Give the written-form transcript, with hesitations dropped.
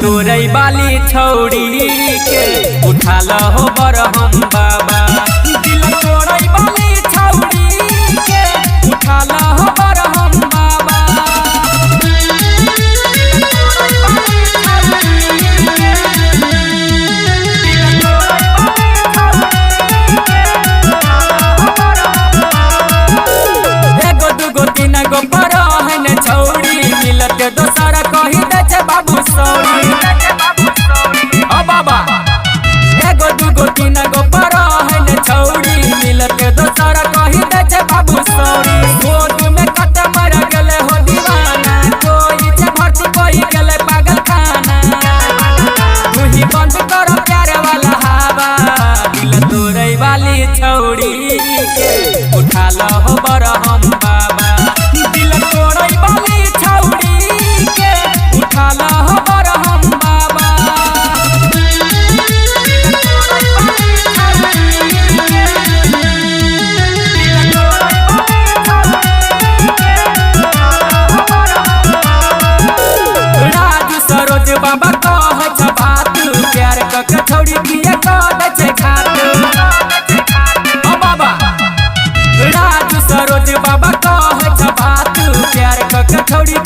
तोरई वाली छौड़ी के उठा लहो बरहम बाबा। दिल तोरई वाली छौड़ी के उठा लहो बरहम बाबा। एगो दूगो तीन गो बरहन छौड़ी मिलत दोसरा कही दे छे बाबू सौड़ी। ओ बाबा एगो दूगो तीन गो बरहन छौड़ी मिलत दोसरा कही दे छे बाबू सौड़ी। गोद में कट मर गेले हो दीवाना, कोई छे भर्ती कोई गेले पागल खाना। तू ही बंद कर प्यार वाला हवा। दिल तोरई वाली छौड़ी के उठा लहो बरहम बाबा। दिल तोरई वाली छौड़ी के उठा लहो बरहम बाबा। राजू सरोज बाबा कह छ बात, प्यार क छौड़ी किए कह दे छे घाट। ओ बाबा राजू सरोज बाबा कह छ बात, प्यार क छौड़ी